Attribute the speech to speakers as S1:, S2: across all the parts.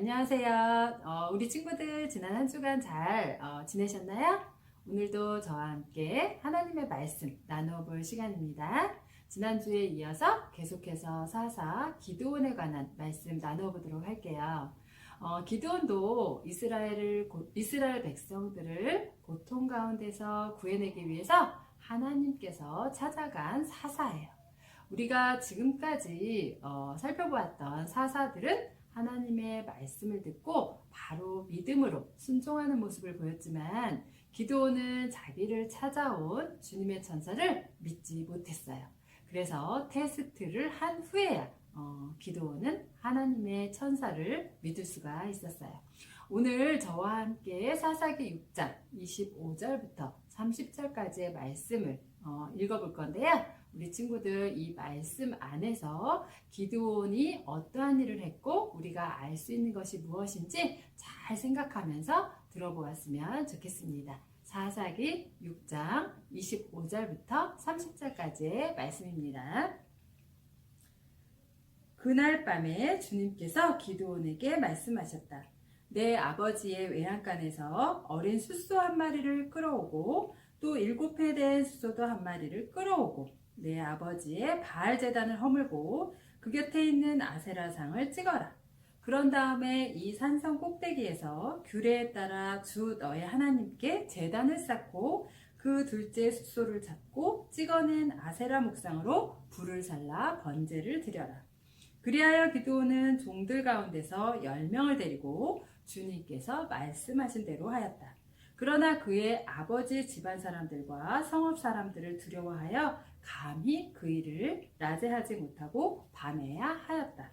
S1: 안녕하세요. 우리 친구들 지난 한 주간 잘 지내셨나요? 오늘도 저와 함께 하나님의 말씀 나누어 볼 시간입니다. 지난주에 이어서 계속해서 사사 기드온에 관한 말씀 나누어 보도록 할게요. 기드온도 이스라엘 백성들을 고통 가운데서 구해내기 위해서 하나님께서 찾아간 사사예요. 우리가 지금까지 살펴보았던 사사들은 하나님의 말씀을 듣고 바로 믿음으로 순종하는 모습을 보였지만 기드온은 자기를 찾아온 주님의 천사를 믿지 못했어요. 그래서 테스트를 한 후에야 기드온은 하나님의 천사를 믿을 수가 있었어요. 오늘 저와 함께 사사기 6장 25절부터 30절까지의 말씀을 읽어볼 건데요. 우리 친구들 이 말씀 안에서 기드온이 어떠한 일을 했고 우리가 알 수 있는 것이 무엇인지 잘 생각하면서 들어보았으면 좋겠습니다. 사사기 6장 25절부터 30절까지의 말씀입니다. 그날 밤에 주님께서 기드온에게 말씀하셨다. 내 아버지의 외양간에서 어린 숫소 한 마리를 끌어오고 또 7회 된 숫소도 한 마리를 끌어오고 내 아버지의 바알 제단을 허물고 그 곁에 있는 아세라상을 찍어라. 그런 다음에 이 산성 꼭대기에서 규례에 따라 주 너의 하나님께 제단을 쌓고 그 둘째 숫소를 잡고 찍어낸 아세라 목상으로 불을 살라 번제를 드려라. 그리하여 기드온은 종들 가운데서 10명을 데리고 주님께서 말씀하신 대로 하였다. 그러나 그의 아버지 집안 사람들과 성읍 사람들을 두려워하여 감히 그 일을 라제하지 못하고 밤에야 하였다.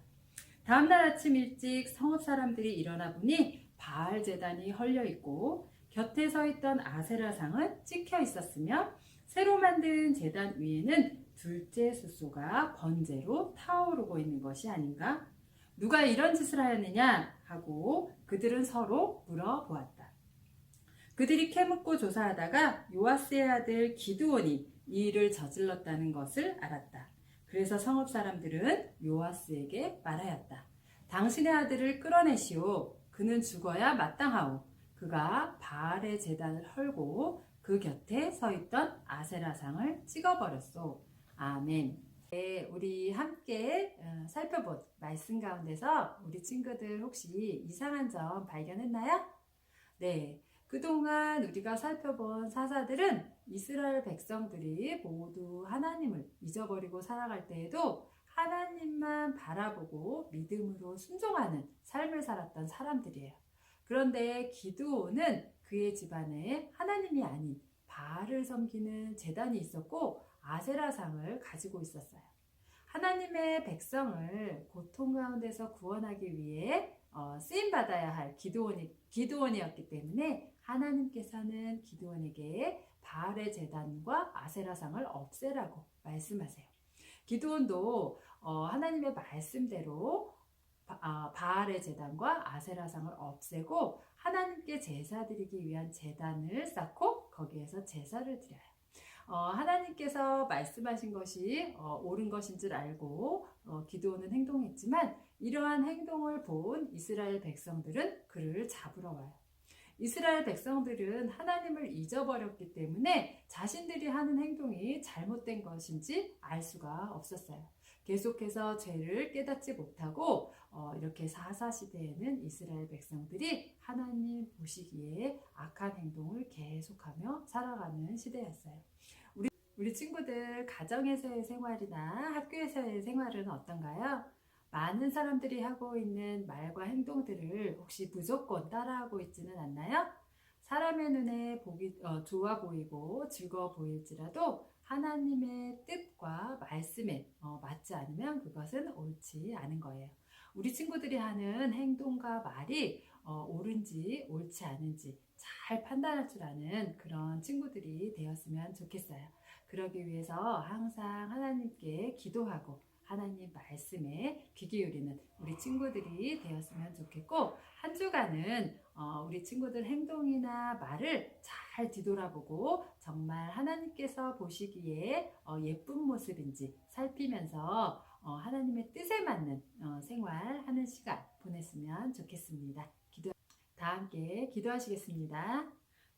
S1: 다음날 아침 일찍 성읍 사람들이 일어나 보니 바알 제단이 헐려 있고 곁에 서 있던 아세라상은 찍혀 있었으며 새로 만든 제단 위에는 둘째 숫소가 번제로 타오르고 있는 것이 아닌가? 누가 이런 짓을 하였느냐? 하고 그들은 서로 물어보았다. 그들이 캐묻고 조사하다가 요아스의 아들 기드온이 이 일을 저질렀다는 것을 알았다. 그래서 성읍 사람들은 요아스에게 말하였다. 당신의 아들을 끌어내시오. 그는 죽어야 마땅하오. 그가 바알의 제단을 헐고 그 곁에 서 있던 아세라상을 찍어버렸소. 아멘. 네, 우리 함께 살펴본 말씀 가운데서 우리 친구들 혹시 이상한 점 발견했나요? 네. 그동안 우리가 살펴본 사사들은 이스라엘 백성들이 모두 하나님을 잊어버리고 살아갈 때에도 하나님만 바라보고 믿음으로 순종하는 삶을 살았던 사람들이에요. 그런데 기드온은 그의 집안에 하나님이 아닌 바알을 섬기는 제단이 있었고 아세라상을 가지고 있었어요. 하나님의 백성을 고통 가운데서 구원하기 위해 쓰임받아야 할 기드온이었기 때문에 하나님께서는 기드온에게 바알의 제단과 아세라상을 없애라고 말씀하세요. 기드온도 하나님의 말씀대로 바알의 제단과 아세라상을 없애고 하나님께 제사 드리기 위한 제단을 쌓고 거기에서 제사를 드려요. 하나님께서 말씀하신 것이 옳은 것인 줄 알고 기드온은 행동했지만 이러한 행동을 본 이스라엘 백성들은 그를 잡으러 와요. 이스라엘 백성들은 하나님을 잊어버렸기 때문에 자신들이 하는 행동이 잘못된 것인지 알 수가 없었어요. 계속해서 죄를 깨닫지 못하고 이렇게 사사시대에는 이스라엘 백성들이 하나님 보시기에 악한 행동을 계속하며 살아가는 시대였어요. 우리 친구들 가정에서의 생활이나 학교에서의 생활은 어떤가요? 많은 사람들이 하고 있는 말과 행동들을 혹시 무조건 따라하고 있지는 않나요? 사람의 눈에 좋아 보이고 즐거워 보일지라도 하나님의 뜻과 말씀에 맞지 않으면 그것은 옳지 않은 거예요. 우리 친구들이 하는 행동과 말이 옳은지 옳지 않은지 잘 판단할 줄 아는 그런 친구들이 되었으면 좋겠어요. 그러기 위해서 항상 하나님께 기도하고 하나님 말씀에 귀 기울이는 우리 친구들이 되었으면 좋겠고 한 주간은 우리 친구들 행동이나 말을 잘 뒤돌아보고 정말 하나님께서 보시기에 예쁜 모습인지 살피면서 하나님의 뜻에 맞는 생활 하는 시간 보냈으면 좋겠습니다. 다 함께 기도하시겠습니다.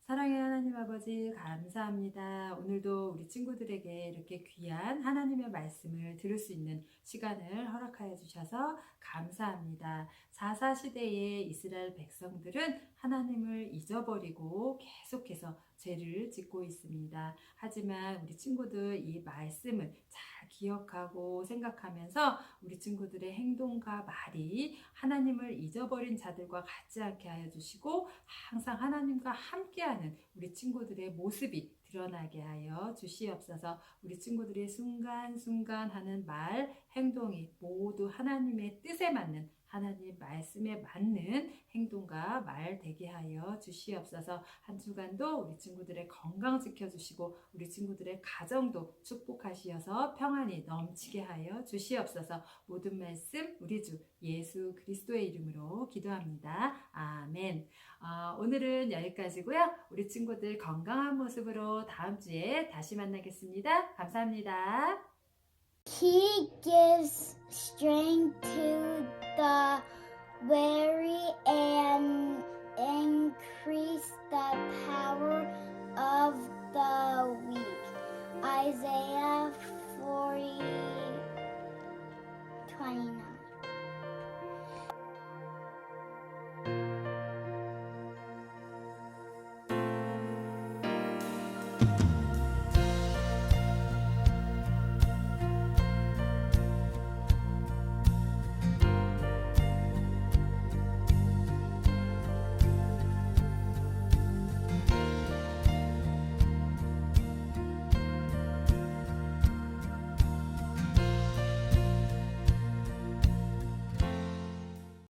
S1: 사랑의 하나님 아버지 감사합니다. 오늘도 우리 친구들에게 이렇게 귀한 하나님의 말씀을 들을 수 있는 시간을 허락하여 주셔서 감사합니다. 4.4 시대의 이스라엘 백성들은 하나님을 잊어버리고 계속해서 죄를 짓고 있습니다. 하지만 우리 친구들 이 말씀을 잘 기억하고 생각하면서 우리 친구들의 행동과 말이 하나님을 잊어버린 자들과 같지 않게 하여 주시고 항상 하나님과 함께하는 우리 친구들의 모습이 드러나게 하여 주시옵소서. 우리 친구들이 순간순간 하는 말, 행동이 모두 하나님의 뜻에 맞는 하나님 말씀에 맞는 행동과 말 되게 하여 주시옵소서. 한 주간도 우리 친구들의 건강 지켜주시고 우리 친구들의 가정도 축복하시어서 평안이 넘치게 하여 주시옵소서. 모든 말씀 우리 주 예수 그리스도의 이름으로 기도합니다. 아멘. 오늘은 여기까지고요. 우리 친구들 건강한 모습으로 다음 주에 다시 만나겠습니다. 감사합니다.
S2: He gives strength to the weary.